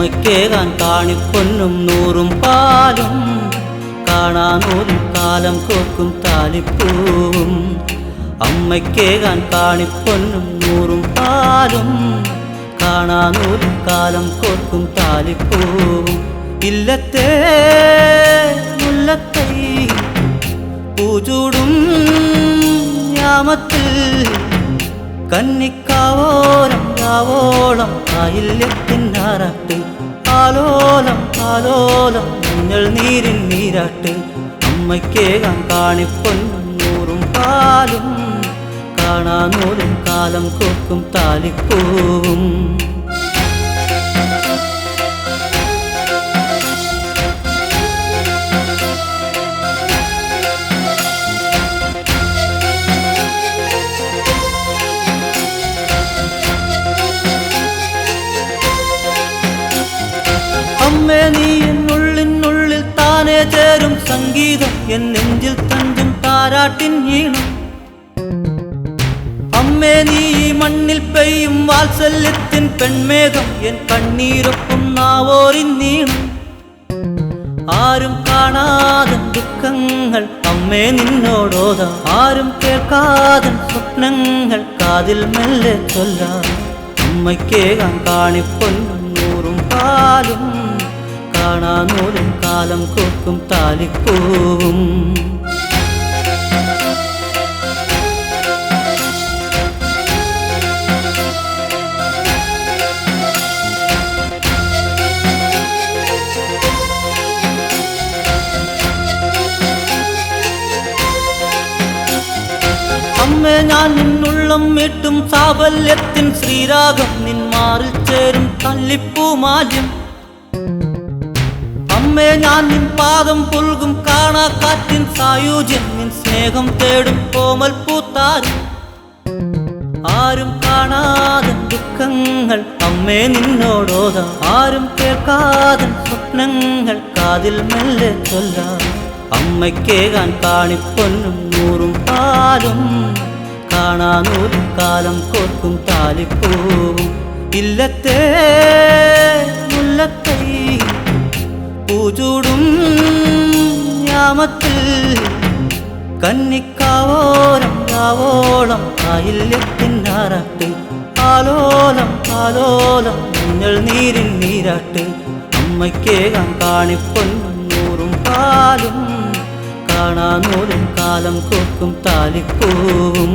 അമ്മയ്ക്കേകാൻ കാണിപ്പൊന്നും നൂറും പാലും കാണാനൂറും കാലം കോർക്കും താലിപ്പൂവും. അമ്മയ്ക്കേകാൻ കാണിപ്പൊന്നും നൂറും പാലും കാണാനൂറും കാലം കോർക്കും താലിപ്പൂവും. ഇല്ലത്തെ മുല്ലത്തൈ പൂചൂടും യാമത്തിൽ കന്നിക്കാവോരം രാവോളം ആയില്യത്തിനാറാട്ട് ആലോലം ആലോലം മഞ്ഞൾ നീരിൻ നീരാട്ട്. അമ്മയ്ക്കേകാൻ കാണിപ്പൊന്നും നൂറും പാലും കാണാനൂറും കാലം കോർക്കും താലിപ്പൂവും. അമ്മേ നീ എന്നുള്ളിനുള്ളിൽ താനേ ചേരും സംഗീതം, എൻ നെഞ്ചിൽ തഞ്ചും താരാട്ടിൻ ഈണം. അമ്മേ നീ ഈ മണ്ണിൽ പെയ്യും വാത്സല്യത്തിൻ പെൺമേഘം, എൻ കണ്ണീരൊപ്പം നാവോരിൻ നീണം. ആരും കാണാതൻ ദുഃഖങ്ങൾ അമ്മേ നിന്നോടോതാം, ആരും കേൾക്കാതൻ സ്വപ്നങ്ങൾ കാതിൽ മെല്ലെ ചൊല്ലാം. അമ്മയ്ക്കേകാൻ കാണിപ്പൊന്നും നൂറും പാലും കാണാനൂറും കാലം കോർക്കും താലിപ്പൂവും. അമ്മേ ഞാൻ നിന്നുള്ളം മീട്ടും സാഫല്യത്തിൻ ശ്രീരാഗം, നിൻ മാറിൽ ചേരും തല്ലിപ്പൂമാല്യം. അമ്മേ ഞാൻ നിൻ പാദം പുൽകും കാണാ കാറ്റിൻ സായുജ്യം, നിൻ സ്നേഹം തേടും കോമൽ പൂത്താരും. ആരും കാണാതൻ ദുഃഖങ്ങൾ അമ്മേ നിന്നോടോതാം, ആരും കേൾക്കാതൻ സ്വപ്നങ്ങൾ കാതിൽ മെല്ലെ ചൊല്ലാം. അമ്മയ്ക്കേകാൻ കാണിപ്പൊന്നും നൂറും പാലും കാണാനൂറും കാലം കോർക്കും താലിപ്പൂവും. ഇല്ലത്തെ മുല്ലത്തൈ പൂചൂടും യാമത്തിൽ കന്നിക്കാവോരം രാവോളം ആയില്യത്തിനാറാട്ട് ആലോലം ആലോലം മഞ്ഞൾ നീരിൻ നീരാട്ട്. അമ്മയ്ക്കേകാൻ കാണിപ്പൊന്നും നൂറും പാലും കാണാനൂറും കാലം കോർക്കും താലിപ്പൂവും.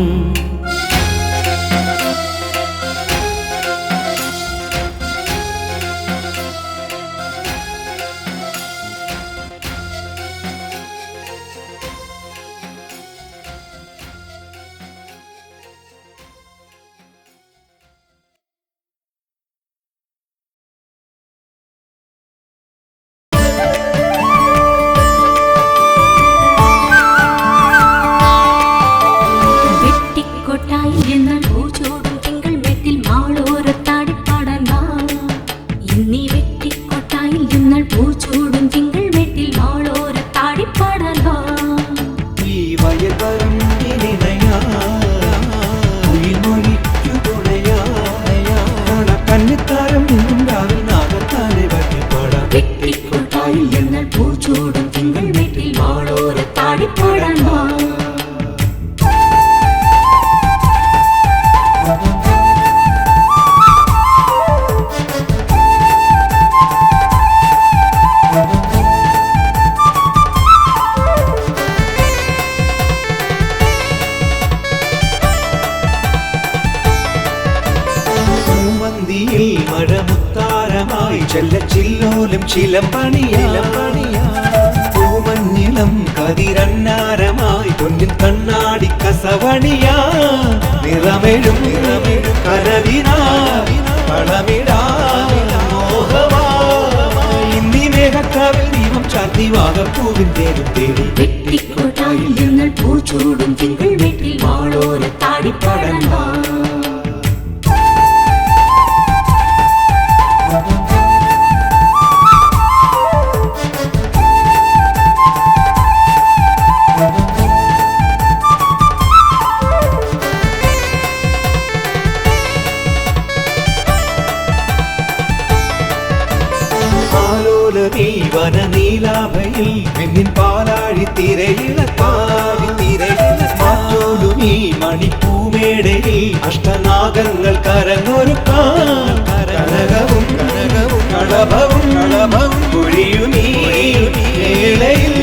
പൂമഞ്ഞിളം കതിരന്നാരമായി പൊന്നിൻ കണ്ണാടി കസവണിയാ നിറമെഴും കനവിനാ കളമിടാ മോഹമാ ഇന്നി മേഘക്കാവിൽ ദീപം ചാർത്തി വാഗപ്പൂവിൻ തേരും തേടി. വെട്ടിക്കോട്ടായിൽ ഞങ്ങൾ പൂച്ചൂടും തിങ്കൾ വീട്ടിൽ വാളോരെ താടിപ്പാടാൻ വാ. പോലെ നീ വനനീലാഭയിൽ മിന്നിൻ പാലാഴി തിരയിളക്കാറ്റോലു നീ മണിപ്പൂമേടയിൽ അഷ്ടനാഗങ്ങൾ കരങ്ങൊരുക്കാൻ കനകവും കളഭവും പൊഴിയു നീ ഏളയിൽ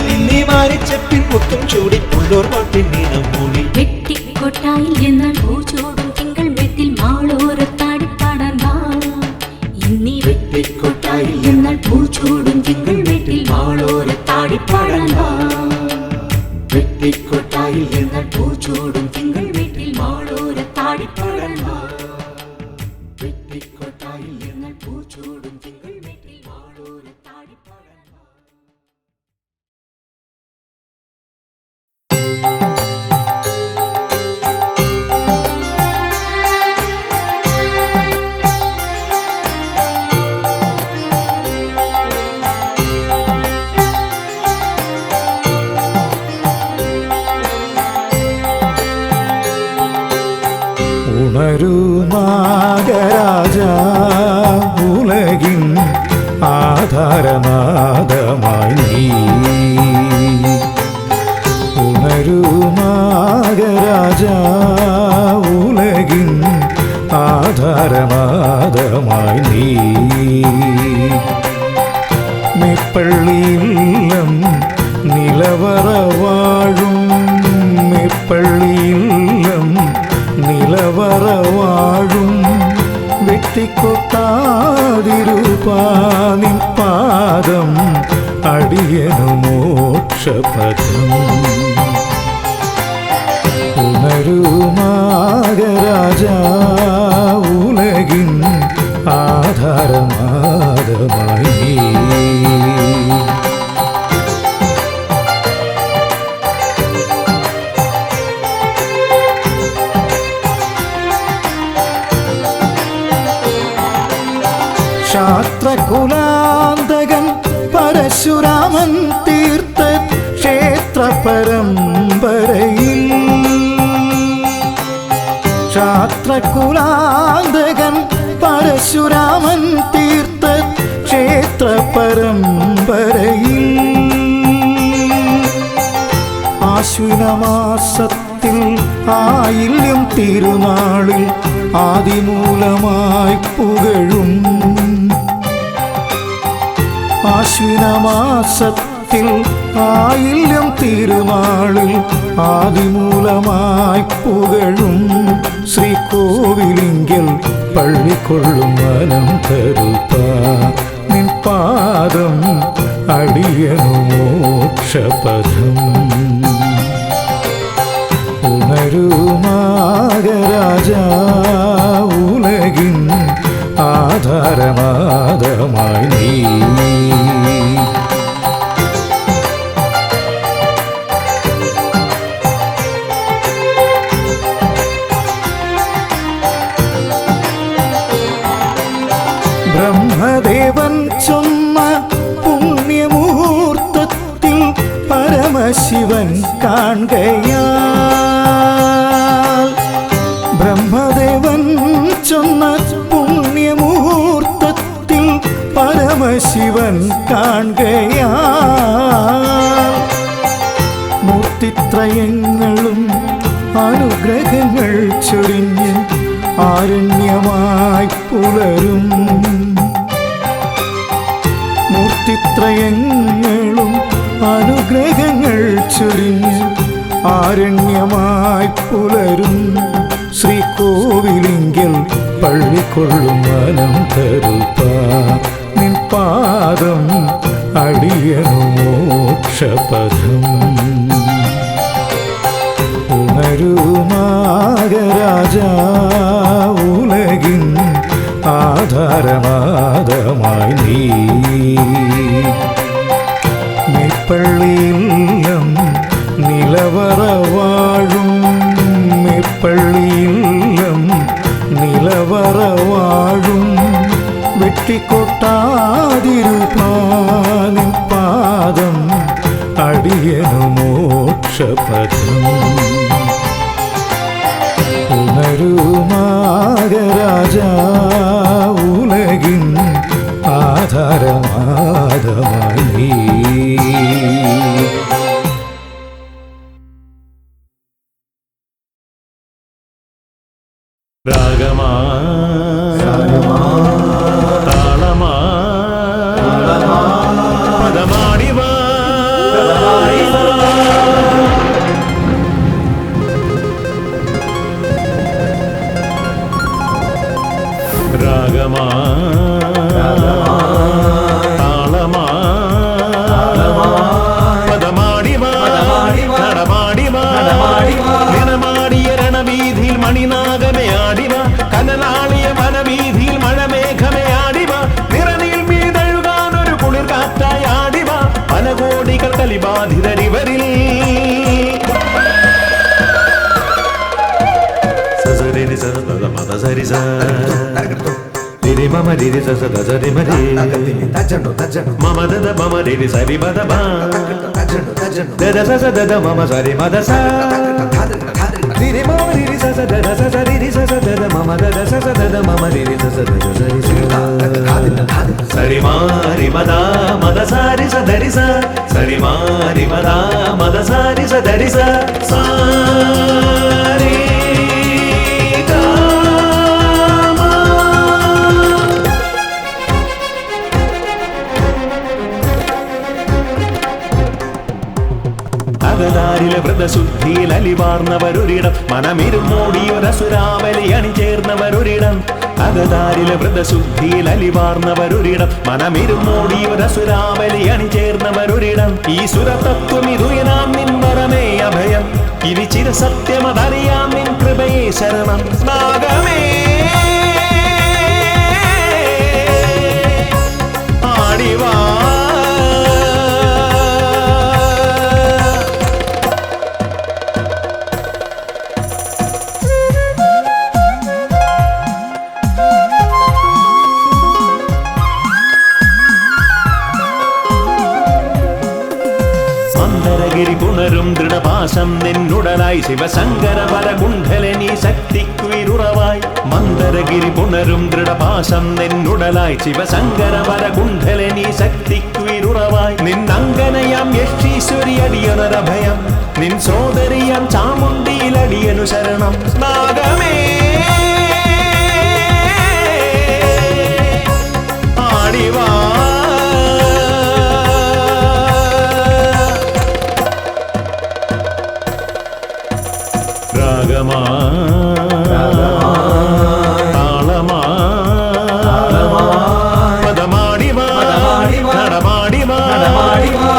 നിന്നെ മാറിച്ചപ്പിൻ മുത്തും ചൂടി പുള്ളോർ പാട്ടിൻ നീണം മൂളി വെട്ടിക്കൊട്ടായിൽ എന്നാൽ പൂച്ചോടും തിങ്കൾ വെട്ടിൽ മാളോരത്താടിപ്പാടാൻ വാ ഇന്നീ വെട്ടിക്കൊട്ടായിൽ എന്നാൽ പൂച്ചോടും തിങ്കൾ വെട്ടിൽ മാളോരത്താടിപ്പാടാൻ വാ വെട്ടിക്കൊട്ടായിൽ എന്നാൽ പൂച്ചോടും തിങ്കൾ വെട്ടിൽ മാളോരത്താടിപ്പാടാൻ വാ വെട്ടിക്കൊട്ടായിൽ എന്നാൽ പൂച്ചോടും തിങ്കൾ വെട്ടിൽ മാളോരത്താടിപ്പാടാൻ വാ. ഉണരൂ നാഗരാജ ഉലകിൻ ആധാരനാദമായി നീ ഉണരൂ നാഗരാജ ഉലകിൻ ആധാരനാദമായി നീ മെപ്പള്ളിയില്ലം നിലവറ വാഴും മെപ്പള്ളിയില്ലം നിലവറ വാഴും വെട്ടിക്കൊട്ടാതിരുപാനിൻ പാദം അടിയനു മോക്ഷപദം ഉണരൂ നാഗരാജ ഉലകിൻ ആധാരനാദമായി ശാസ്ത്രകുലാന്തകൻ പരശുരാമൻ തീർത്ത ക്ഷേത്ര പരമ്പരയിൽ ശാസ്ത്രകുലാന്തകൻ പരശുരാമൻ തീർത്ത ക്ഷേത്ര പരമ്പരയിൽ ആശ്വിനമാസത്തിൽ ആയില്യം തിരുനാളിൽ ആദിമൂലമായി പുകഴും ആശ്വിനമാസത്തിൽ ആയില്യം തിരുനാളിൽ ആദിമൂലമായി പുകഴും ശ്രീകോവിലിങ്കൽ പള്ളിക്കൊള്ളും അനന്തരൂപ നിൻ പാദം അടിയനു മോക്ഷപദം ഉണരൂ നാഗരാജ ഉലകിൻ ആധാരനാദമായി നീ ബ്രഹ്മദേവൻ ചൊന്ന പുണ്യമുഹൂർത്തത്തിൽ പരമശിവൻ കാണുകയാൽ ബ്രഹ്മദേവൻ ചൊന്ന പുണ്യമുഹൂർത്തത്തിൽ പരമശിവൻ കാണുകയാൽ മൂർത്തിത്രയങ്ങളും അനുഗ്രഹങ്ങൾ ചൊരിഞ്ഞ് ആരണ്യമായി പുലരും മൂർത്തിത്രയങ്ങളും അനുഗ്രഹങ്ങൾ ചൊരിഞ്ഞ് ആരണ്യമായി പുലരും ശ്രീകോവിലിങ്കൽ പള്ളിക്കൊള്ളും അനന്തരൂപ നിൻ പാദം അടിയനു മോക്ഷപദം ഉണരൂ നാഗരാജ ഉലകിൻ ആധാരനാദമായി നീ മെപ്പള്ളിയില്ലം നിലവറ വാഴും മെപ്പള്ളിയില്ലം നിലവറ വാഴും വെട്ടിക്കൊട്ടാതിരുപാനിൻ പാദം അടിയനു മോക്ഷപദം ഉണരൂ നാഗരാജ ഉലകിൻ ആധാരമായി രാഗമാ താളമാ പദമാടിവാ നടമാടിവാ നിറമാടിയ രണവീതിയിൽ മണിനാഗമേ ആടിവ കനലാളിയ വനവീതിയിൽ മഴമേഘമേ ആടിവ നിറനീൽ മീതഴുകാൻ ഒരു കുളിർ കാറ്റായി ആടിവ പല കോടികൾ കലിബാധിതരിവരിൽ സസരി സസ മദ സരി സ രി മമ രി സ സ ദ സരി മരി മമ ദ മമ രി സരി മദ ബ ദ സ സ ദ മമ സരി മദ സ രി മമ രി സ സ ദ സ സ രി സ സ ദ മമ ദ സ സ ദ മമ രി സ സ ദ സരി സരി മാരി മദ മദ സരി സ ധരി സ സരി മാരി മദ മദ സരി സ ധരി സ സാരി അകതാരിലെ വ്രതശുദ്ധിയിൽ അലിവാർന്നവരൊരിടം മനമിരുമോടിയൊരസുരാവലി അണിചേർന്നവരൊരിടം അകതാരിലെ വ്രതശുദ്ധിയിൽ അലിവാർന്നവരൊരിടം മനമിരുമോടിയൊരസുരാവലി അണിചേർന്നവരൊരിടം ഈ സുരതത്വം ഇതുയനാം നിൻ വരമേ അഭയം ഇനി ചിരസത്യമതറിയാം നിൻ കൃപയേ ശരണം നാഗമേ ആടിവാ പുണരും ദൃഢപാശം നിന്നുടലായി ശിവശങ്കര വരകുണ്ഠലനീ ശക്തിക്കുയിരുറവായി മന്ദരഗിരി പുണരും ദൃഢപാശം നിന്നുടലായി ശിവശങ്കര വരകുണ്ഠലനീ ശക്തിക്കുയിരുറവായി നിന്നങ്കനയാം യക്ഷീശ്വരി അടിയനൊരഭയം നിൻ സോദരിയാം ചാമുണ്ടിയിലടിയനു ശരണം നാഗമേ ആടിവാ രാഗമാ താളമാ പദമാടിവാ നടമാടിവാ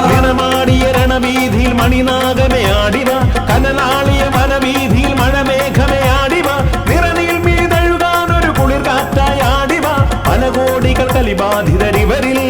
നിറമാടിയ രണവീതിയിൽ മണിനാഗമേ ആടിവ കനലാളിയ വനവീതിയിൽ മഴമേഘമേ ആടിവ നിറനീൽ മീതഴുകാൻ ഒരു കുളിർ കാറ്റായി ആടിവ പല കോടികൾ കലിബാധിതരിവരിൽ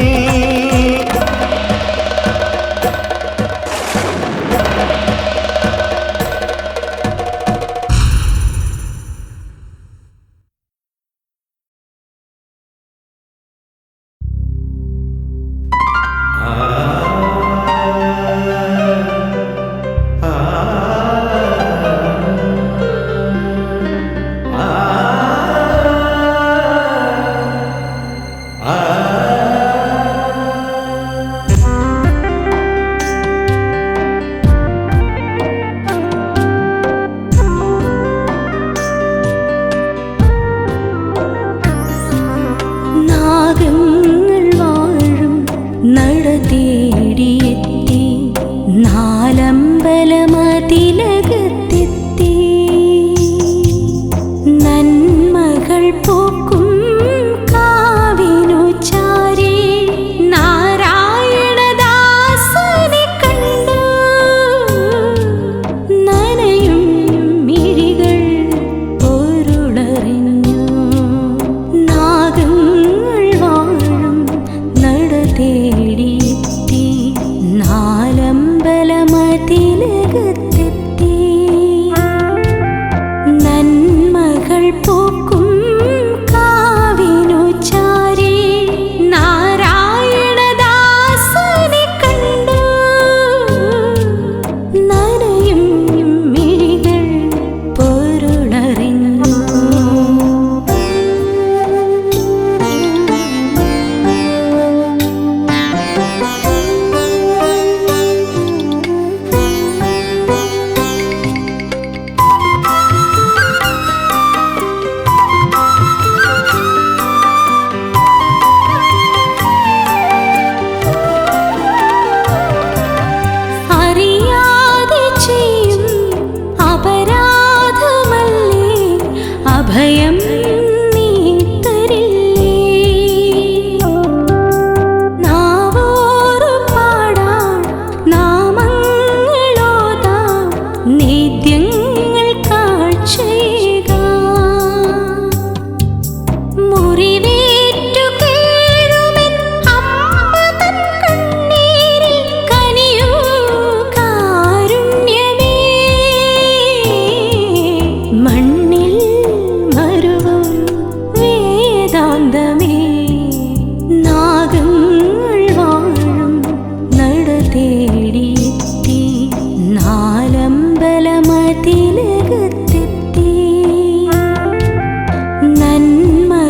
നന്മകൾ പൂക്കും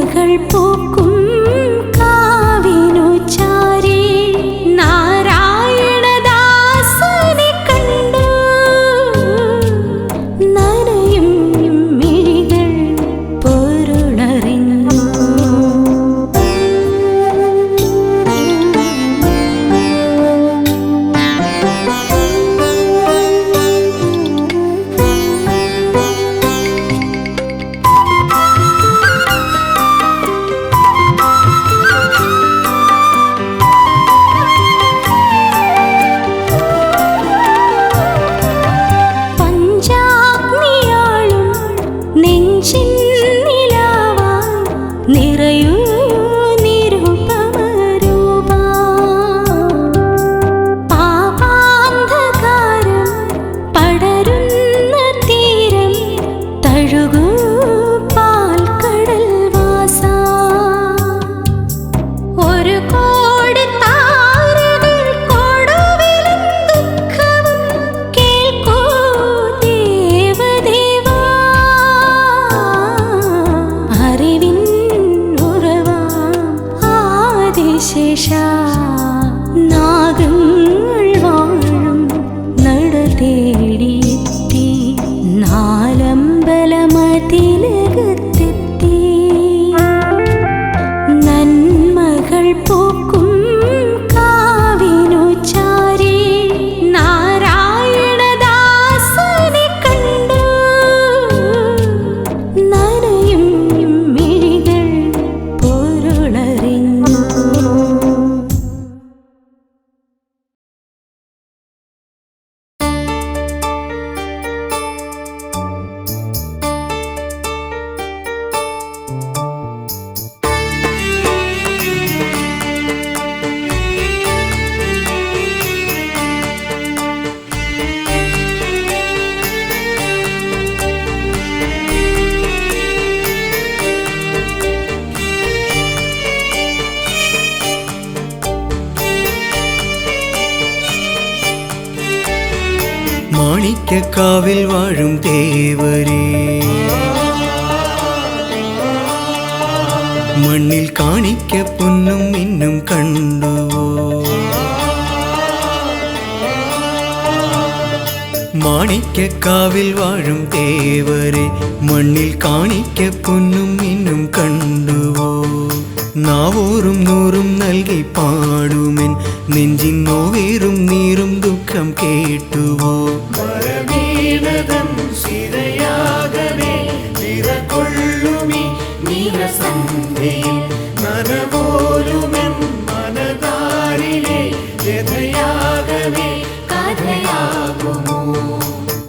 നന്മകൾ പൂക്കും കാവിനു ചാരി നാരായണദാസനെ കണ്ടു നനയും മിഴികൾ പൊരുളറിഞ്ഞു നാഗങ്ങൾ വാഴും നട തേടിയെത്തി നാലമ്പലമതിലകത്തെത്തി നന്മകൾ പൂക്കും കാവിനു ചാരി നാരായണദാസനെ കണ്ടു നനയും മിഴികൾ പൊരുളറിഞ്ഞു മാണിക്യക്കാവിൽ വാഴും ദേവരേ മണ്ണിൽ കാണിക്ക പൊന്നും മിന്നും കണ്ടുവോ മാണിക്യക്കാവിൽ വാഴും ദേവരേ മണ്ണിൽ കാണിക്ക പൊന്നും മിന്നും കണ്ടുവോ നാവോറും നൂറും നൽകി പാടുമെൻ നെഞ്ചിൻ നോവേറും നീറും ദുഃഖം കേട്ടുവോ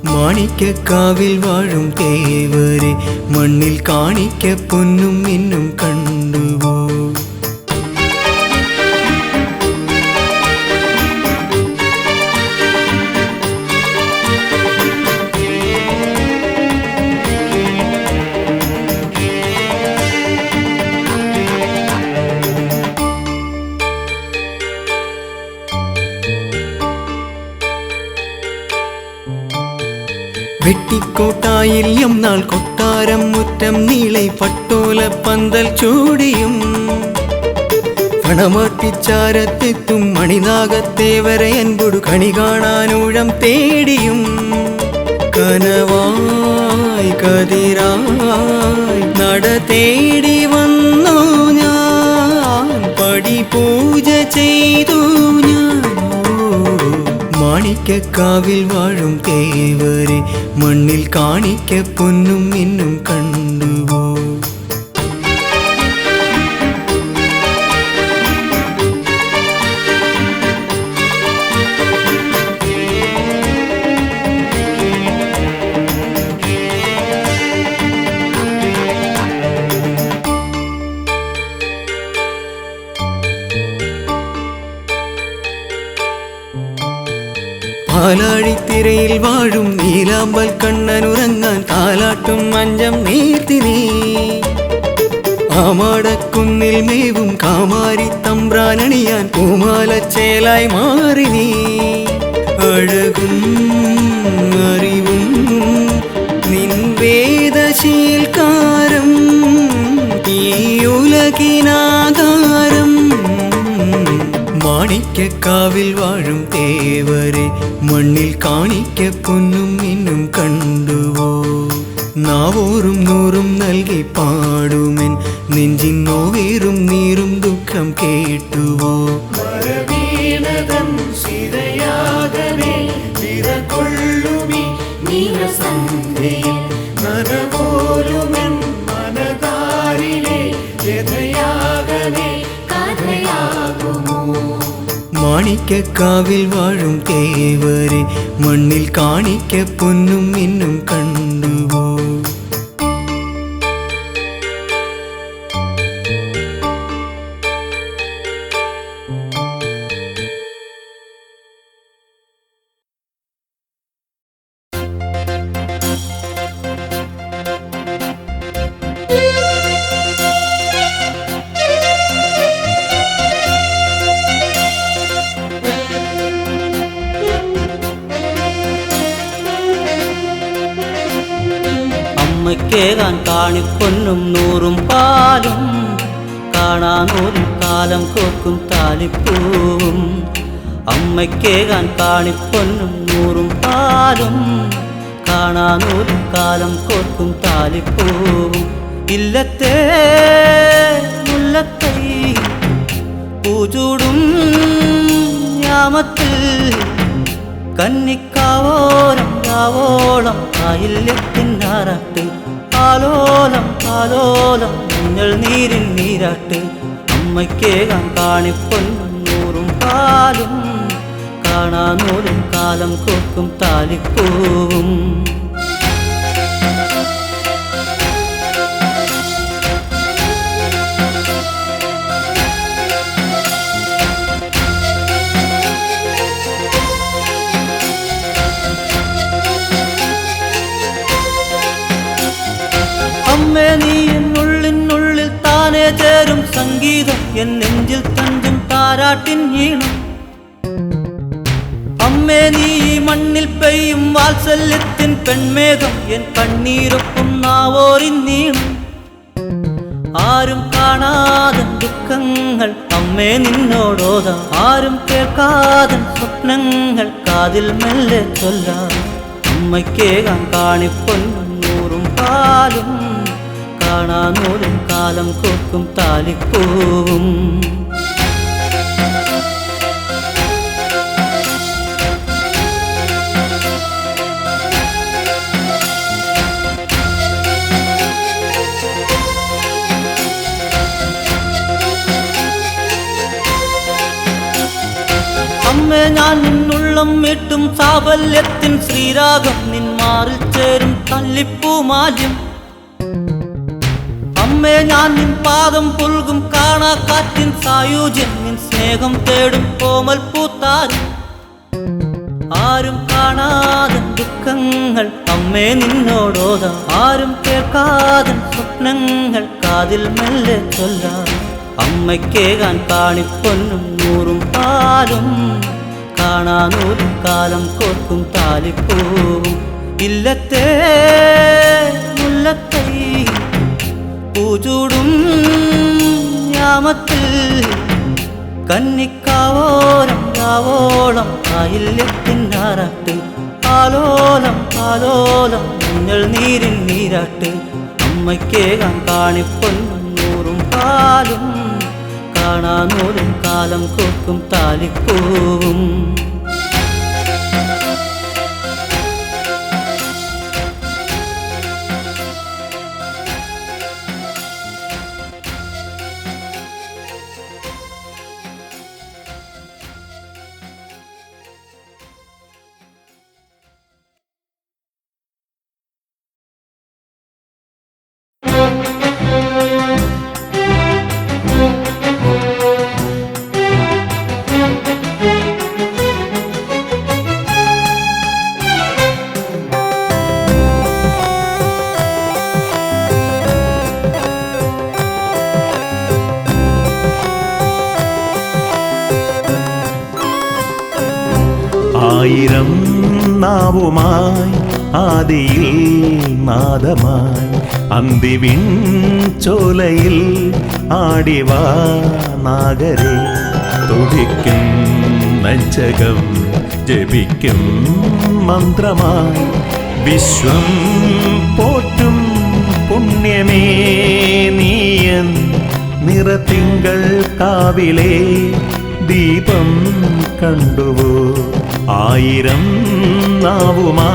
മാണിക്യക്കാവിൽ വാഴും ദേവരേ മണ്ണിൽ കാണിക്ക പൊന്നും മിന്നും കണ്ടുവോ വെട്ടിക്കോട്ടായിൽ നാൾ കൊട്ടാരം മുറ്റം നീളെ പട്ടോല പന്തൽ ചൂടിയും പണമാട്ടിച്ചാരത്തെത്തും മണിനാഗത്തേവരെ അൻപൊടു കണി കാണാനൂഴം തേടിയും കനവായി കതിരായി നട തേടി വന്നു ഞാൻ പടി പൂജ ചെയ്തു ഞാൻ മാണിക്യക്കാവിൽ വാഴും ദേവരേ മണ്ണിൽ കാണിക്ക പൊന്നും മിന്നും കണ്ടുവോ പാലാഴിത്തിരയിൽ വാഴും നീലാമ്പൽ കണ്ണനുറങ്ങാൻ താലാട്ടും മഞ്ചം നീർത്തിനീ ആമാടക്കുന്നിൽ മേവും കാമാരി തമ്പ്രാനണിയാൻ പൂമാലച്ചേലായി മാറി നീ അഴകും അറിവും നിൻ വേദശീൽക്കാരം ഈ അഴകിനാകാരം മാണിക്യക്കാവിൽ വാഴും തേവരെ മണ്ണിൽ കാണിക്ക പൊന്നും മിന്നും കണ്ടുവോ നാവോറും നൂറും നൽകി പാടുമെൻ നെഞ്ചിൻ നോവേറും നീറും ദുഃഖം കേട്ടുവോ മാണിക്യക്കാവിൽ വാഴും തേവരെ മണ്ണിൽ കാണിക്ക പൊന്നും മിന്നും കണ്ടുവോ അമ്മയ്ക്കേകാൻ കാണിപ്പൊന്നും നൂറും പാലും കാണാനൂരും കാലം കോർക്കും താലിപ്പൂവും അമ്മയ്ക്കേകാൻ കാണിപ്പൊന്നും നൂറും പാലും കാണാനൂരും കാലം കോർക്കും താലിപ്പൂവും ഇല്ലത്തെ മുല്ലത്തൈ പൂചൂടും യാമത്തിൽ കന്നിക്കാവോരം യാവോളം ആയില്യത്തിനാറാട്ട് ആലോലം ആലോലം മഞ്ഞൾ നീരിൻ നീരാട്ട് അമ്മയ്ക്കേകാൻ കാണിപ്പൊന്നും നൂറും പാലും കാണാനൂരും കാലം കോർക്കും താലിപ്പൂവും അമ്മേ നീ എന്നുള്ളിനുള്ളിൽ താനേ ചേരും സംഗീതം എൻ നെഞ്ചിൽ തഞ്ചും താരാട്ടിൻ ഈണം അമ്മേ നീ ഈ മണ്ണിൽ പെയ്യും വാത്സല്യത്തിൻ പെൺമേഘം എൻ കണ്ണീരൊപ്പം നാവോറിൻ നീണം ആരും കാണാതൻ ദുഃഖങ്ങൾ അമ്മേ നിന്നോടോതാ ആരും കേൾക്കാതൻ സ്വപ്നങ്ങൾ കാതിൽ മെല്ലെ ചൊല്ലാം അമ്മയ്ക്കേകാൻ കാണിപ്പൊന്നും നൂറും പാലും കാണാനൂരും കാലം കോർക്കും താലിപ്പൂവും അമ്മേ ഞാൻ നിന്നുള്ളം മീട്ടും സാഫല്യത്തിൻ ശ്രീരാഗം നിന്മാറിൽ ചേരും തല്ലിപ്പൂമാല്യം അമ്മേ ഞാൻ നിൻ പാദം പുൽകും കാണാ കാറ്റിൻ സായുജ്യം നിൻ സ്നേഹം തേടും കോമൽ പൂത്താരും ആരും കാണാതൻ ദുഃഖങ്ങൾ അമ്മേ നിന്നോടോതാ ആരും കേൾക്കാതൻ സ്വപ്നങ്ങൾ കാതിൽ മെല്ലെ ചൊല്ലാം അമ്മയ്ക്കേകാൻ കാണിപ്പൊന്നും നൂറും പാലും കാണാനൂരും കാലം കോർക്കും താലിപ്പൂവും ഇല്ലത്തെ മുല്ലത്തൈ പൂചൂടും യാമത്തിൽ കന്നിക്കാവോരം യാവോളം ആയില്യത്തിനാറാട്ട് ആലോലം ആലോലം മഞ്ഞൾ നീരിൻ നീരാട്ട് അമ്മയ്ക്കേകാൻ കാണിപ്പൊന്നും നൂറും പാലും കാണാനൂരും കാലം കോർക്കും താലിപ്പൂവും ആയിരം നാവുമായി ആദിയിൽ നാദമായി അന്തിവിൻ ചോലയിൽ ആടിവാ നാഗരെ തുടിക്കും നെഞ്ചകം ജപിക്കും മന്ത്രമായി വിശ്വം പോറ്റും പുണ്യമേ നീയൻ നിറത്തിങ്കൾ കാവിലെ ദീപം കണ്ടുവോ ആയിരം നാവുമായാദിയിൽ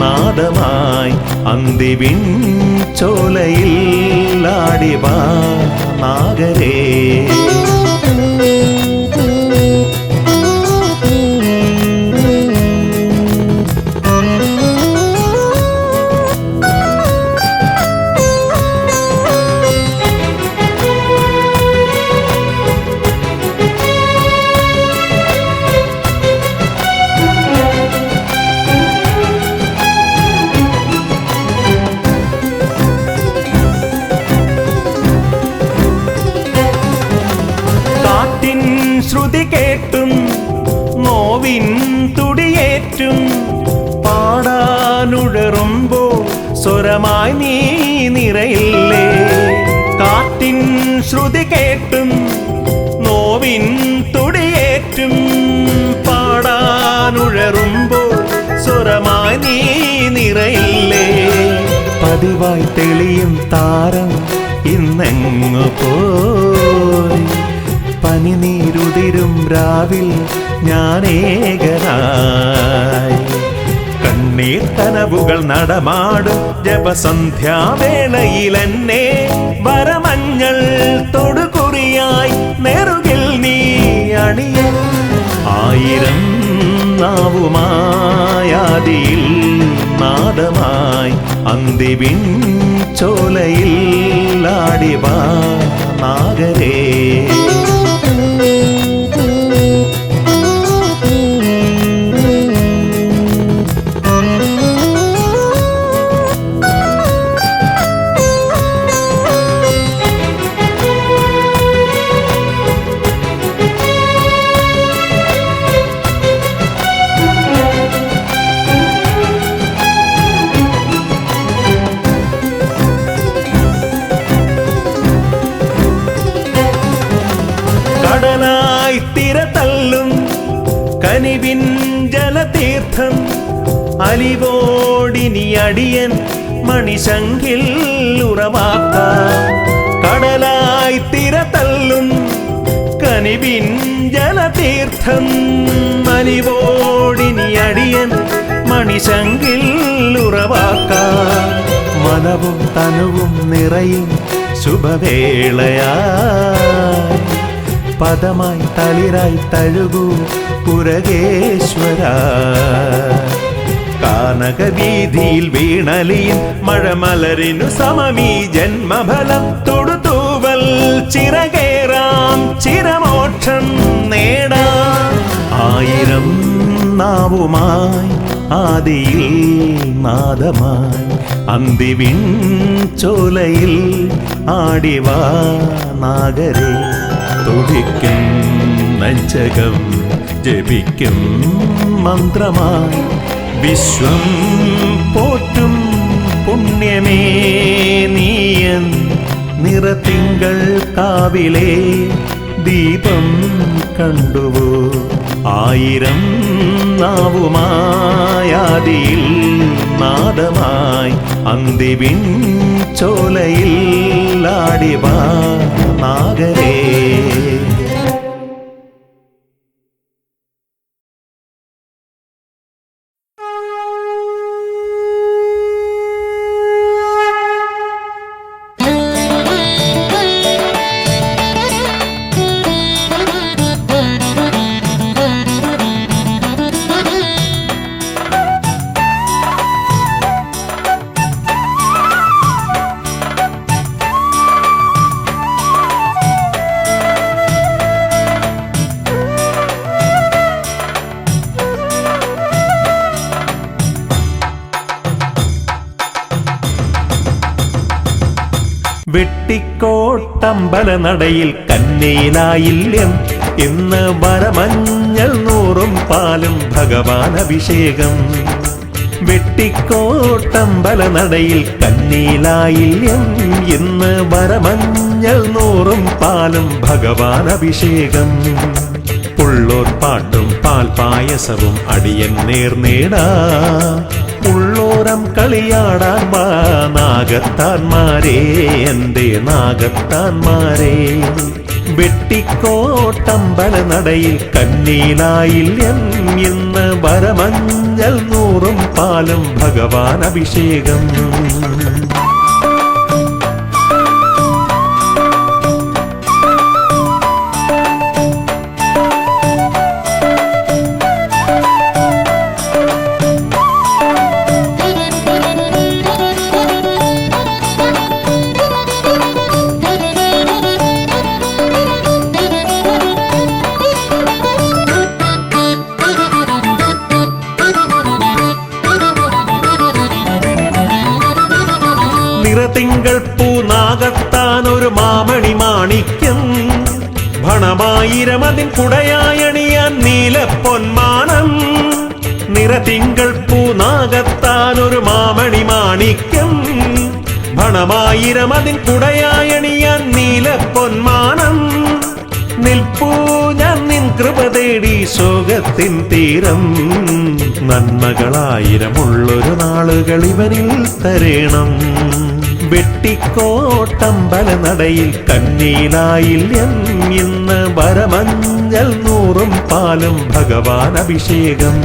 നാദമായി അന്തിവിൻ ചോലയിൽ ആടിവാ നാഗരേ ശ്രുതി കേട്ടും നോവിൻ തുടിയേറ്റും പാടാനുഴറുമ്പോ സ്വരമായി നീ നിറയില്ലേ കാറ്റിൻ ശ്രുതി കേട്ടും നോവിൻ തുടിയേറ്റും പാടാനുഴറുമ്പോ സ്വരമായി നീ നിറയില്ലേ പതിവായി തെളിയും താരം ഇന്നെങ്ങു പോയി പനിനീരുതിരും രാവിൽ ഞാനേകനായി കണ്ണീർ കനവുകൾ നടമാടും ജപസന്ധ്യാവേളയിൽ എന്നെ വരമഞ്ഞൾ തൊടുകുറിയായി നെറുകിൽ നീ അണിയ ആയിരം നാവുമായാദിയിൽ നാദമായി അന്തിവിൻ ചോലയിൽ ആടിവാ നാഗരേ കടലായി തിരതല്ലും കനിവിൻ ജലതീർത്ഥം അലിവോടിനി അടിയൻ മണിശങ്കിൽ ഉറവാക്കാം കടലായി തിരതല്ലും കനിവിൻ ജലതീർത്ഥം അലിവോടിനി അടിയൻ മണിശങ്കിൽ ഉറവാക്കാം മനവും തനുവും നിറയും ശുഭവേളയായി പദമായി തളിരായി തഴുകൂ പുരകേശ്വര കാനകവീതിയിൽ വീണലിയും മഴമലരിനു സമമീ ജന്മഫലം തൊടുതൂവൽ ചിറകേറാം ചിരമോക്ഷം നേടാം ആയിരം നാവുമായി ആദിയിൽ നാദമായി അന്തിവിൻ ചോലയിൽ ആടിവാ നാഗരേ തുടിക്കും നെഞ്ചകം ജപിക്കും മന്ത്രമായി വിശ്വം പോറ്റും പുണ്യമേ നീയൻ നിറത്തിങ്കൾ കാവിലെ ദീപം കണ്ടുവോ ആയിരം നാവുമായാദിയിൽ നാദമായി അന്തിവിൻ ചോലയിൽ ആടിവാ നാഗരേ വെട്ടിക്കോട്ടമ്പല നടയിൽ കന്നയിലായില്യം ഇന്ന് വരമഞ്ഞൾ നൂറും പാലും ഭഗവാൻ അഭിഷേകം വെട്ടിക്കോട്ടമ്പല നടയിൽ കന്നീലായില്യം ഇന്ന് വരമഞ്ഞൾ നൂറും പാലും ഭഗവാൻ അഭിഷേകം. ഉള്ളോർ പാട്ടും പാൽപായസവും അടിയൻ നേർന്നേടാ. ഉള്ളോരം കളിയാടാൻ വാ നാഗത്താന്മാരേ, എന്റെ നാഗത്താന്മാരേ. വെട്ടിക്കോട്ടമ്പല നടയിൽ കന്നീലായില്യം ഇന്ന് വരമഞ്ഞൾ നൂറും പാലും ഭഗവാൻ അഭിഷേകം. നിറതിങ്കൾ പൂനാഗത്താൻ ഒരു മാമണി മാണിക്യം. ഭണമായിരം അതിൻ കുടയായണിയാൻ നീലപ്പൊന്മാനം. നിറതിങ്കൾ പൂനാഗത്താൻ ഒരു മാമണി മാണിക്യം. ഭണമായിരം അതിൻ കുടയായണിയാൻ നീലപ്പൊന്മാനം. നിൽപ്പൂ ഞാൻ നിൻ കൃപ തേടി ശോകത്തിൻ തീരം. നന്മകളായിരമുള്ളൊരു നാളുകൾ ഇവനിൽ തരേണം. വെട്ടിക്കോട്ടമ്പല നടയിൽ കന്നീലായില്യം ഇന്ന് വരമഞ്ഞൾ നൂറും പാലും ഭഗവാൻ അഭിഷേകം.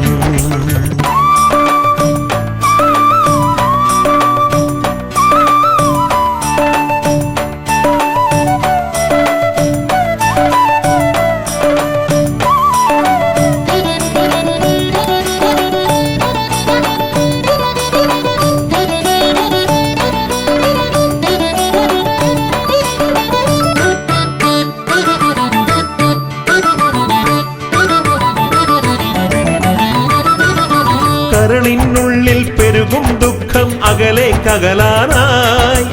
കരളിനുള്ളിൽ പെരുകും ദുഃഖം അകലേക്കകലാനായി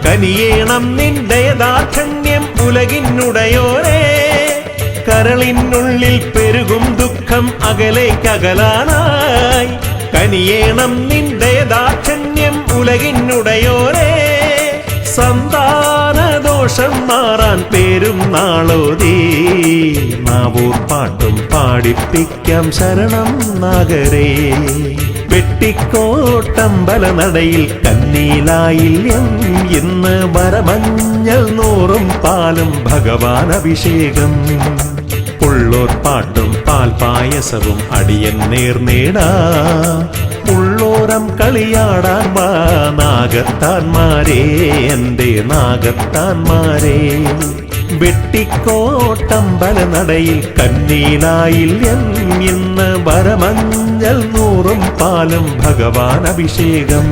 കനിയേണം നിന്റെ യഥാർത്ഥ്യം ഉലകിനുടയോരേ. കരളിനുള്ളിൽ പെരുകും ദുഃഖം അകലേക്കകലാനായി കനിയേണം നിന്റെ യഥാർത്ഥ്യം ഉലകിനുടയോരേ. സന്താനദോഷം മാറാൻ പേരും നാളോതീ നാവൂർ പാട്ടും പാടിപ്പിക്കാം ശരണം നാഗരേ. വെട്ടിക്കോട്ടമ്പല നടയിൽ കന്നീലായില്യം ഇന്ന് വരമഞ്ഞൾ നൂറും പാലും ഭഗവാൻ അഭിഷേകം. ഉള്ളോർ പാട്ടും പാൽപായസവും അടിയൻ നേർന്നേടാ. ഉള്ളോരം കളിയാടാൻ വാ നാഗത്താന്മാരേ, എന്റെ നാഗത്താന്മാരേ. വെട്ടിക്കോട്ടമ്പല നടയിൽ കന്നീലായില്യം ഇന്ന് വരമഞ്ഞൾ നൂറും പാലും ഭഗവാൻ അഭിഷേകം.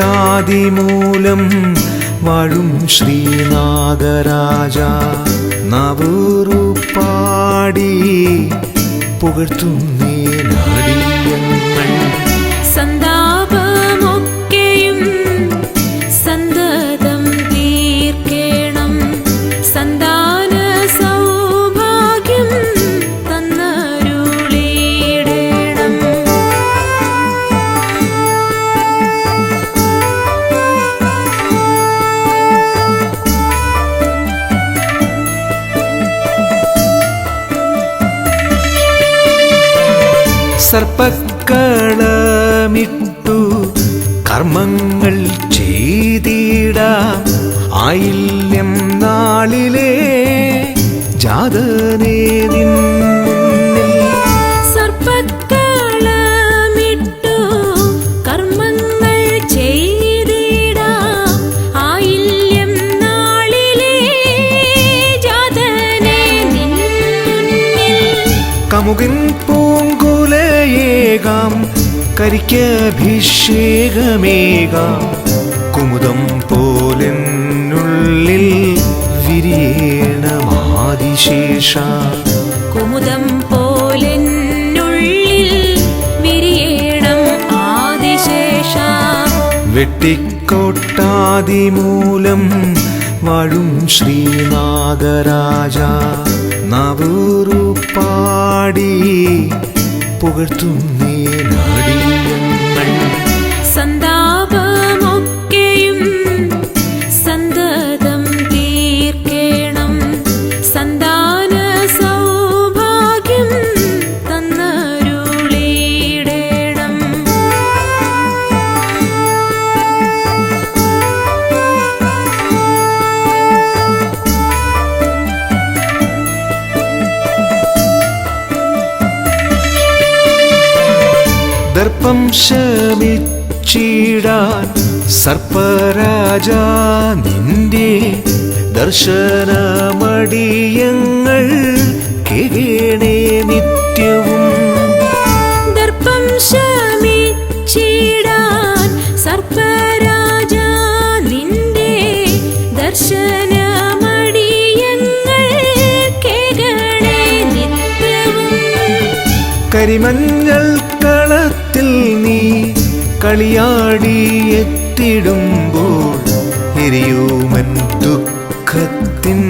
വെട്ടിക്കോട്ടാതിമൂലം വാഴും ശ്രീനാഗരാജ നാവൂറു പാടി പുകഴ്ത്തുന്നേ നാടിയങ്ങൾ. സന്താപമൊക്കെയും സന്തതം തീർക്കേണം. സന്താന സൗഭാഗ്യം തന്നരുളിയിടേണം. സർപ്പക്കളമിട്ടു കർമ്മങ്ങൾ ചെയ്തിടാം. ആയില്യം നാളിലെ ജാതനേ നിൻ സർപ്പക്കളമിട്ടു കർമ്മങ്ങൾ ചെയ്തിടാം. ആയില്യം നാളിലെ ജാതനേ നിൻ മുന്നിൽ കാമുകൻ പൂങ്കുലയേകാം കരിക്കഭിഷേകമേകാം കുമുദം പോലെന്നുള്ളിൽ വിരിയണമാതിശേഷ കുമുദം പോലെന്നുള്ളിൽ വിരിയണം ആദിശേഷ വെട്ടിക്കോട്ടാതിമൂലം വാഴും ശ്രീനാഗരാജ നാവൂറു പാടി പുകഴ്ത്തുന്നേ നാടിയങ്ങൾ സന്താപമൊക്കെയും സന്തതം തീർക്കേണം സന്താന സൗഭാഗ്യം തന്നരുളിയിടേണം ദർപ്പം ശമിച്ചിടാൻ സർപ്പരാജ നിന്റെ ദർശനമടിയങ്ങൾ കേകേണേ നിത്യവും ദർപ്പം ശമിച്ചിടാൻ സർപ്പരാജ നിന്റെ ദർശനമടിയങ്ങൾ കേകണേ നിത്യവും കരിമഞ്ഞൾ കളത്തിൽ നീ കളിയാടിയെത്തിടുമ്പോൾ എരിയൂമൻ ദുഃഖത്തിൻ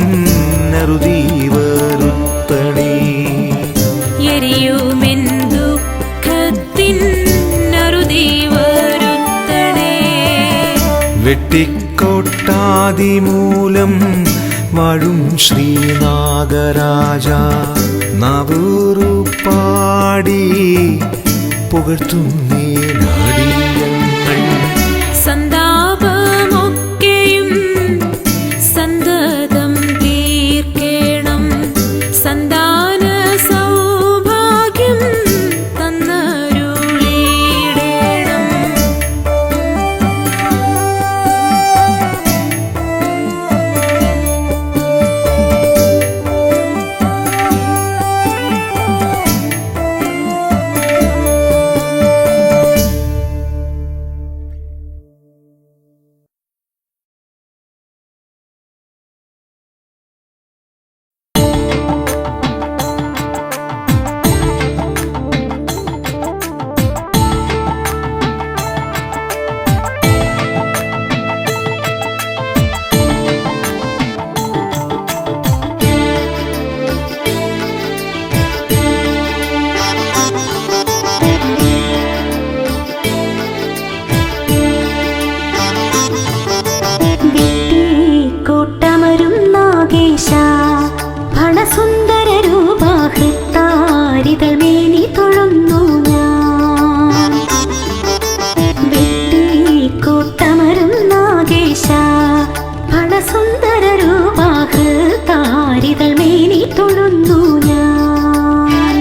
അറുതീവരുത്തണേ എരിയുമെൻ ദുഃഖത്തിൻ അറുതീവരുത്തണേ വെട്ടിക്കോട്ടാതിമൂലം വാഴും ശ്രീനാഗരാജ നാവൂറു പാടി പുകഴ്ത്തുന്നേ നാടിയങ്ങൾ സന്താപമൊക്കെയും സന്തതം തീർക്കേണം സന്താന സൗഭാഗ്യം തന്നരുളിയിടേണം കൂട്ടമരും നാഗേശ ഭണസുന്ദര രൂപാഹൃത്താരിതൾ മേനി തൊഴുന്നു ഞാൻ കൂട്ടമരും നാഗേശ ഭണസുന്ദര രൂപാഹൃത്താരിതൾ മേനി തൊഴുന്നു ഞാൻ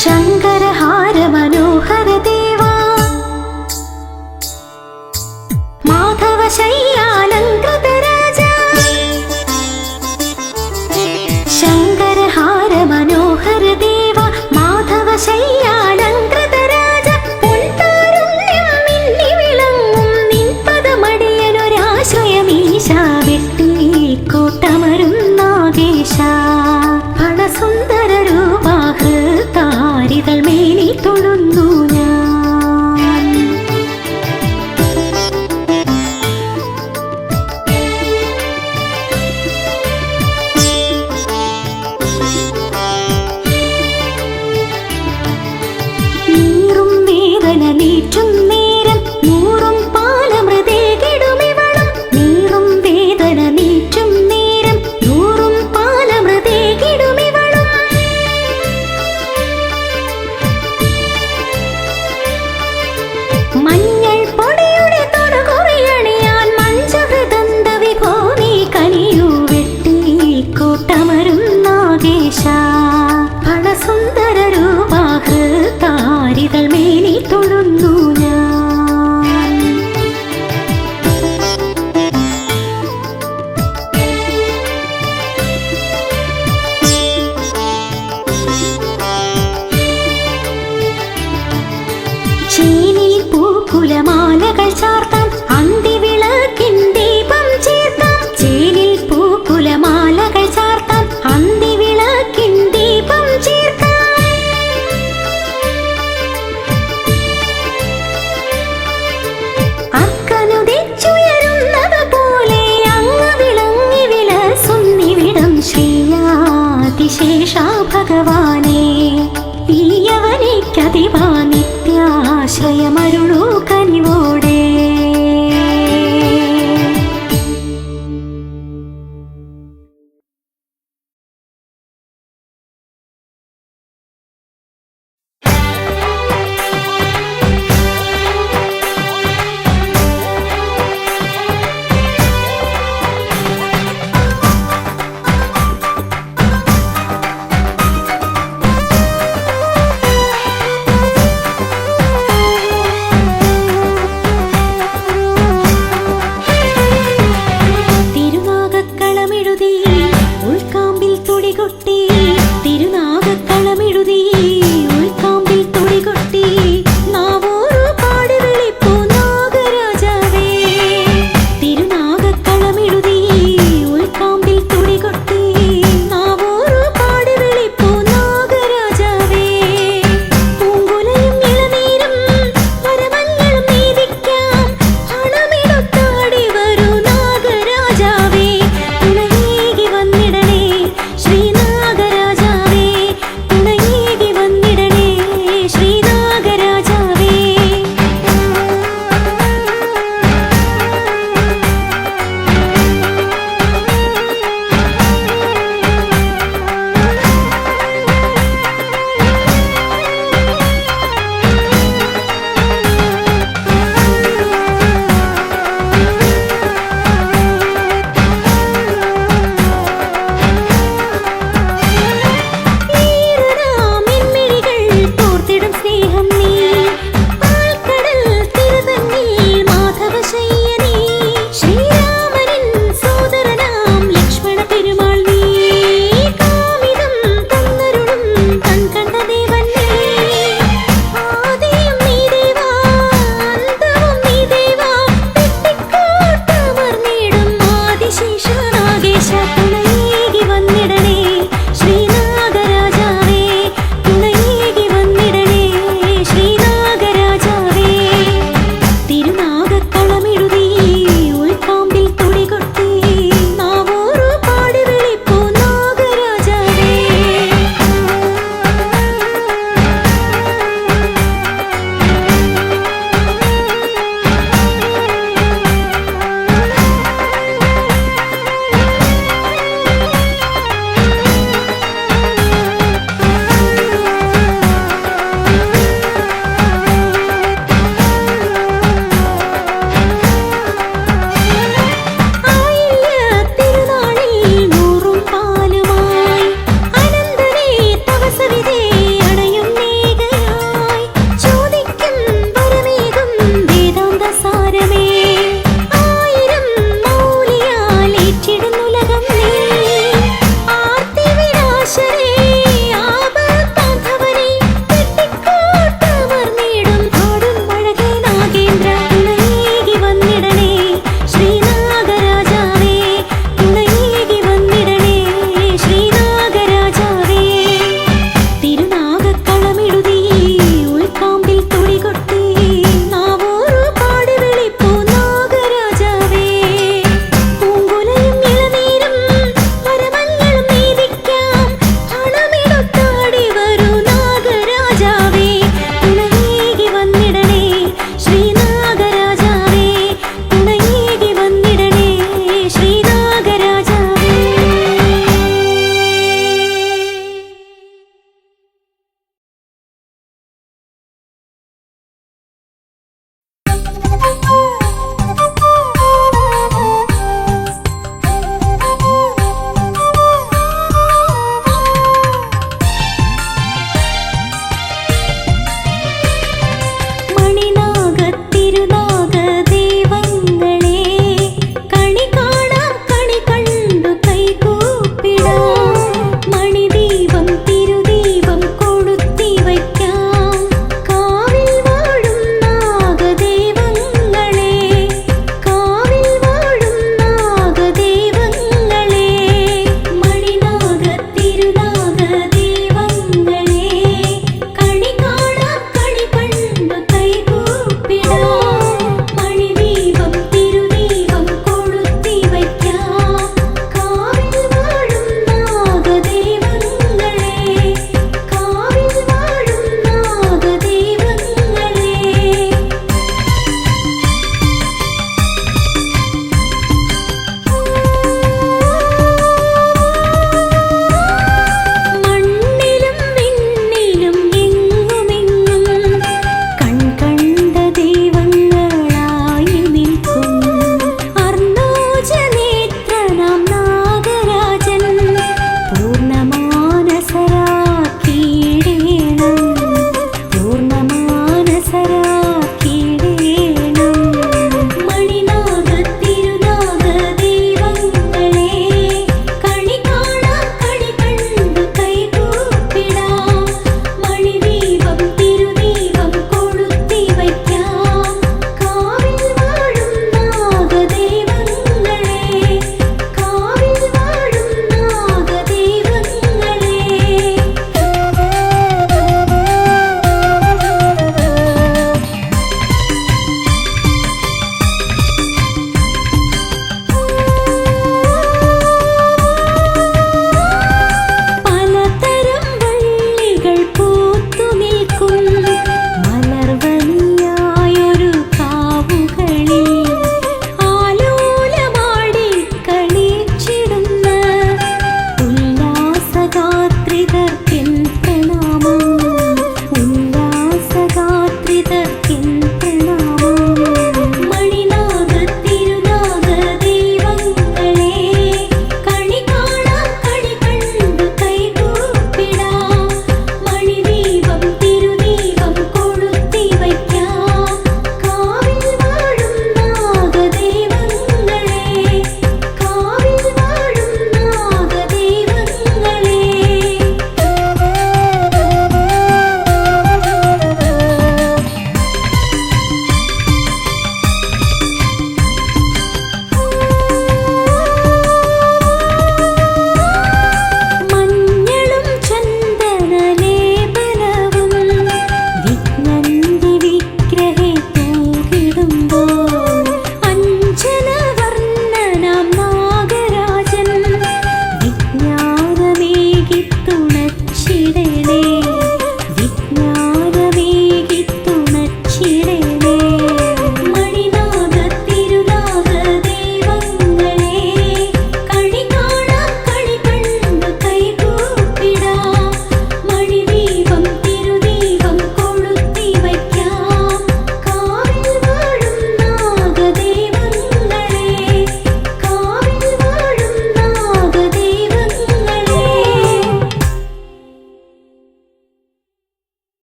ശങ്കരഹാര മനോഹര ദേവാ മാധവ ശയ്യാലങ്കൃത രാജാ ശങ്കരഹാര മനോഹര ദേവാ മാധവ ശയ്യാലങ്കൃത രാജാ പൊൻതാരുണ്യം മിന്നി വിളങ്ങും നിൻ പദമടിയനൊരാശ്രയമീശ വെട്ടിക്കൂട്ടമരും നാഗേശ ഭണസുന്ദര രൂപാഹൃതാരിതൾ മേനി തൊഴുന്നു ഞാൻ ഉഷാ ഭഗവാനേ ഈ യവനിക്കതിവാ നിത്യാശ്രയമരുളൂ കനിവോടെ.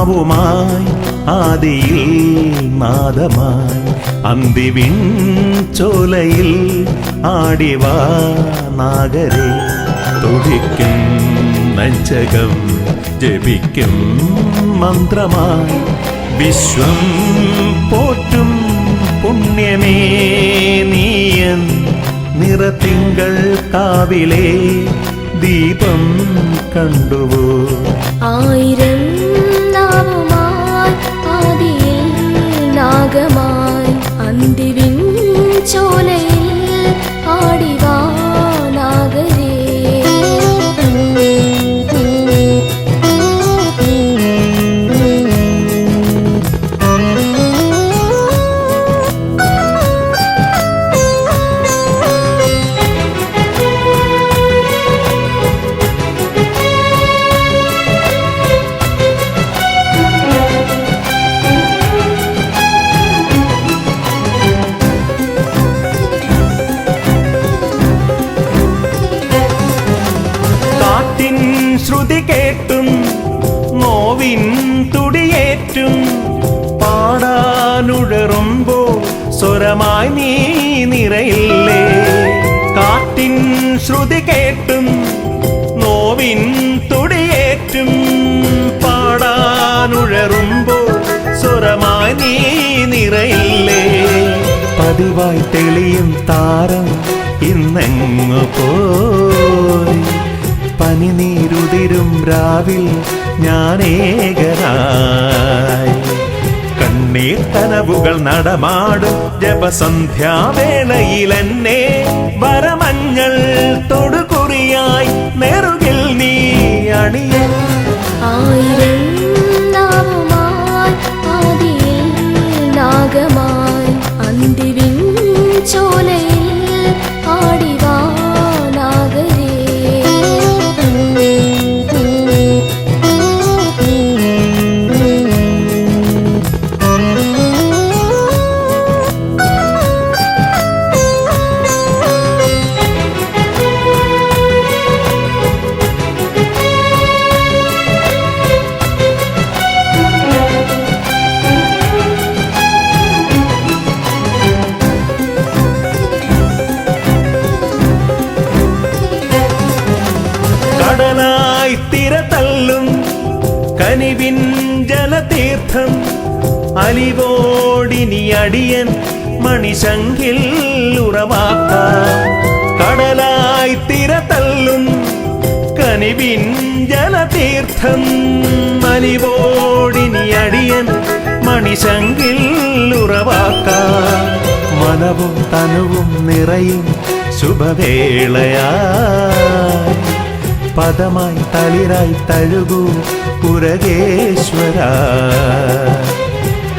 നാവുമായി ആദിയിൽ നാദമായി അന്തിവിൺ ചോലയിൽ ആടിവാ നാഗരെ തുടിക്കും നെഞ്ചകം ജപിക്കും മന്ത്രമായി വിശ്വം പോറ്റും പുണ്യമേ നീയൻ നിറത്തിങ്കൾ കാവിലെ ദീപം കണ്ടുവോ ആയിരം നാവുമായി ആദിയിൽ നാഗമായി അന്തിവിൻ ചോലയിൽ ആടിവാ നാഗരേ ശ്രുതി കേട്ടും നോവിൻ തുടിയേറ്റും പാടാനുഴറുമ്പോൾ സ്വരമായി നീ നിറയില്ലേ കാറ്റിൻ ശ്രുതി കേട്ടും നോവിൻ തുടിയേറ്റും പാടാനുഴറുമ്പോൾ സ്വരമായി നീ നിറയില്ലേ പതിവായി തെളിയും താരം ഇന്നെങ്ങു പോയി പനിനീരുതിരും രാവിൽ ഞാനേകനായി കണ്ണീർ കനവുകൾ നടമാടും ജപസന്ധ്യാവേളയിൽ എന്നെ വരമഞ്ഞൾ തൊടുകുറിയായി നെറുകിൽ നീ അണിയ ആയിരം നാവുമായി ആദിയിൽ നാഗമായി അന്തിവിൻ ചോലയിൽ ആടിവാ നാഗരേ കടലായി തിരതല്ലും കനിവിൻ ജലതീർത്ഥം അലിവോടിനി അടിയൻ മണിശങ്കിൽ ഉറവാക്കാം കടലായി തിരതല്ലും കനിവിൻ ജലതീർത്ഥം അലിവോടിനി അടിയൻ മണിശങ്കിൽ ഉറവാക്കാം മനവും തനുവും നിറയും ശുഭവേളയായി പദമായി തളിരായി തഴുകൂ പുരകേശ്വര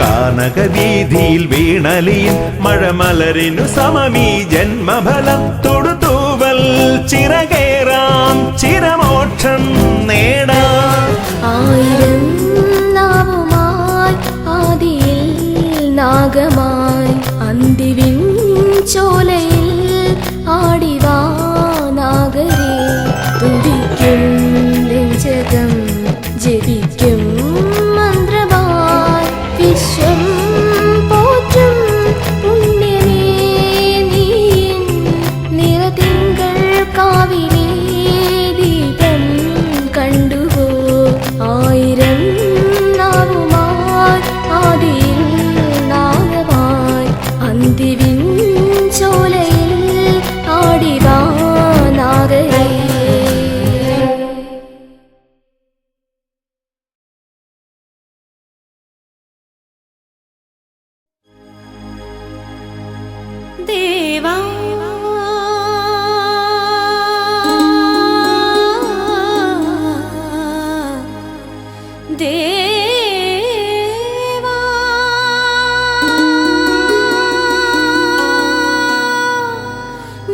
കാനകവീതിയിൽ വീണലിയും മഴമലരിനു സമമീ ജന്മഫലം തൊടുതൂവൽ ചിറകേറാം ചിരമോക്ഷം നേടാം ആയിരം നാവുമായി ആദിയിൽ നാഗമായി അന്തിവിൻ ചോലയിൽ ആടിവാ നാഗരേ തുടിക്കും നെഞ്ചകം ജപിക്കും മന്ത്രമായി വിശ്വം പോറ്റും പുണ്യമേ നീയൻ നിറതിങ്കൾ കാവിലെ ദീപം കണ്ടുവോ ആയിരം നാവുമായി ആദിയിൽ നാഗമായി അന്തിവിൻ ചോലയിൽ ആടിവാ നാഗരേ ദേവാ ദേവാ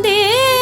ദേവാ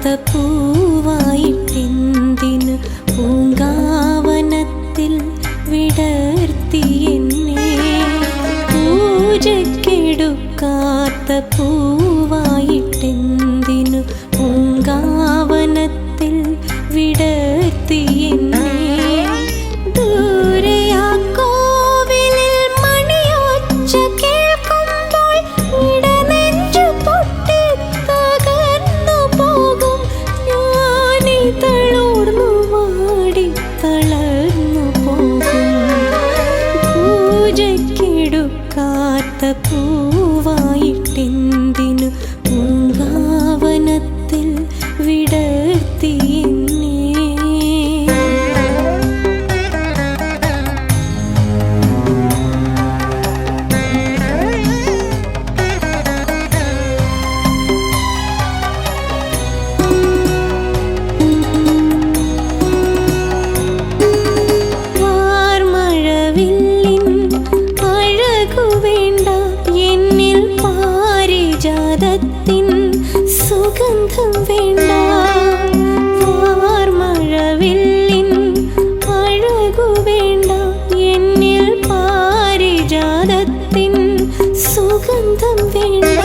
പൂവായിട്ടെന്തിനു പൂങ്കാവനത്തിൽ വിടർത്തി എന്നെ പൂജയ്ക്കെടുക്കാത്ത പൂവായിട്ടെന്തിനു പൂങ്കാവനത്തിൽ വിടർത്തി എന്നെ ദൂരെയാ കോവിലിൽ മണിയൊച്ച കേൾക്കുമ്പോൾ ഇടനെഞ്ചു പൊട്ടി തകർന്നു പോകും ഞാനീ തളർന്നു വാടി തളർന്നു പോകും പൂജയ്ക്കെടുക്കാത്ത പൂവായിട്ടെന്തിനു പൂങ്കാവനത്തിൽ വിടർത്തി എന്നെ വാർമഴവില്ലിൻ അഴകു വേണ്ട എന്നിൽ പാരിജാതത്തിൻ സുഗന്ധം വേണ്ട വാർമഴവില്ലിൻ അഴകു വേണ്ട എന്നിൽ പാരിജാതത്തിൻ സുഗന്ധം വേണ്ട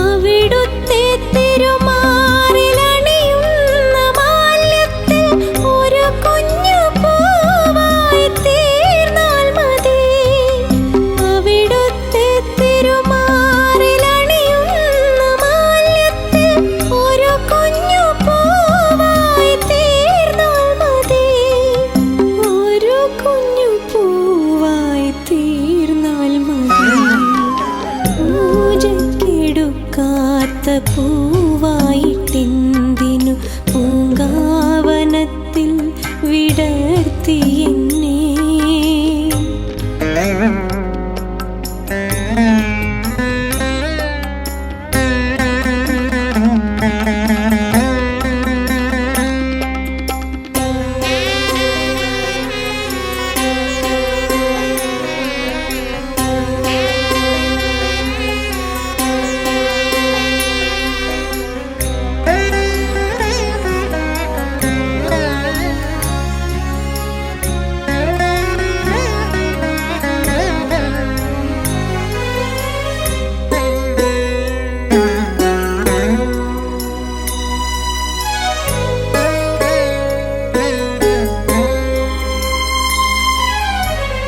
അവിടുത്തെ തിരുമാറിലണിയുന്ന മാല്യത്തിൽ ഒരു കുഞ്ഞു പൂവായി തീർന്നാൽ മതി അവിടുത്തെ തിരുമാറിലണിയുന്ന മാല്യത്തിൽ ഒരു കുഞ്ഞു പൂവായി തീർന്നാൽ മതി ഒരു കുഞ്ഞു പൂവായി തീർന്നാൽ മതി പൂജയ്ക്കെടുക്കാത്ത പൂവായിട്ടെന്തിനു പൂങ്കാവനത്തിൽ വിടർത്തി എന്നെ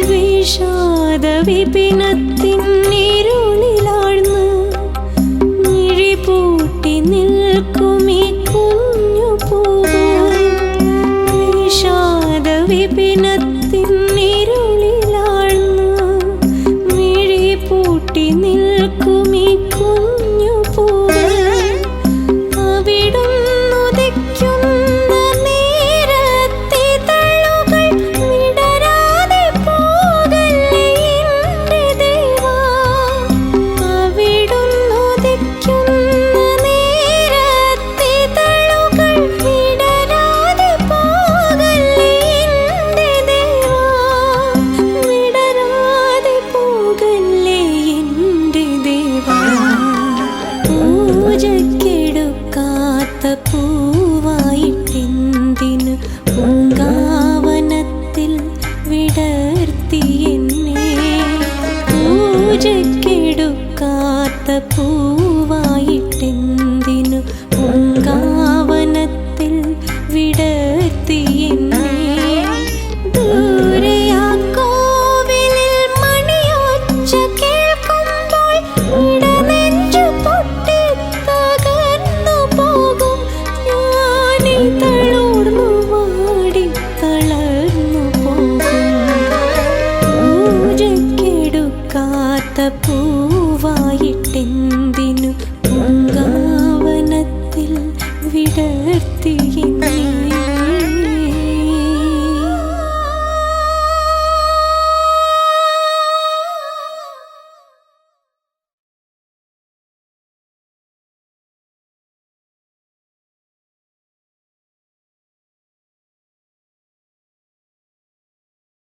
വിഷാദ വിപിനത്തിൻ ഇരുളിലാഴ്ന്ന് മിഴിപൂട്ടി നിൽക്കുമീ കുഞ്ഞു പൂവ് വിഷാദ വിപിനത്തിൻ ഇരുളിലാഴ്ന്ന് മിഴിപൂട്ടി നിൽക്കുമീ കുഞ്ഞു പൂവ് അവിടുന്നുദിക്കുന്ന നേരത്തെ തള്ളുകൾ വിടരാതെ പോകല്ലേ എൻ്റെ ദേവാ അവിടുന്നുദിക്കുന്ന നേരത്തെ തള്ളുകൾ വിടരാതെ പോകല്ലേ എൻ്റെ ദേവാ വിടരാതെ പോകല്ലേ എൻ്റെ ദേവാ പൂജയ്ക്കെടുക്കാത്ത പൂവായിട്ടെന്തിനു പൂങ്കാവനത്തിൽ വിടർത്തി എന്നെ പൂജയ്ക്കെടുക്കാത്ത പൂവായിട്ടെന്തിനു പൂങ്കാവനത്തിൽ വിടർത്തി എന്നെ ദൂരെയാ കോവിലിൽ മണിയൊച്ച കേൾക്കുമ്പോൾ ഇടനെഞ്ചു പൊട്ടി തകർന്നു പോകും ഞാനീ തളർന്നു വാടി തളർന്നു പോകും പൂജയ്ക്കെടുക്കാത്ത പൂവായിട്ടെന്തിനു പൂങ്കാവനത്തിൽ വിടർത്തി എന്നെ